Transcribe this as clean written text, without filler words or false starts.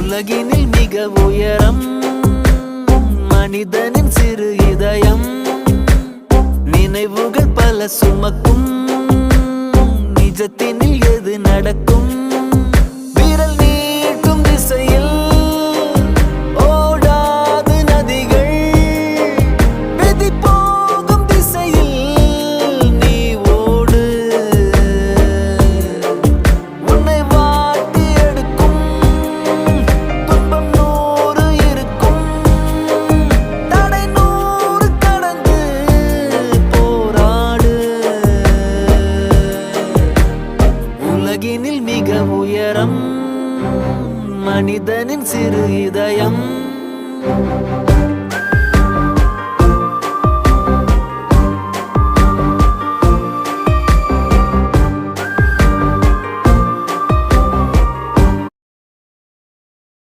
உலகினில் மிக உயரம் மனிதனின் சிறு இதயம். நினைவுகள் பல சுமக்கும், நிஜத்தினில் எது நடக்கும்? விரல் நீட்டும் திசையில் ஓடாது நதிகள், விதி போகும் திசையில் நீ ஓடு. உன்னை வாட்டி எடுக்கும் துன்பம் 100 இருக்கும், தடை 100 கடந்து போராடு. உலகினில் மிக உயரம் மனிதனின் சிறு இதயம்.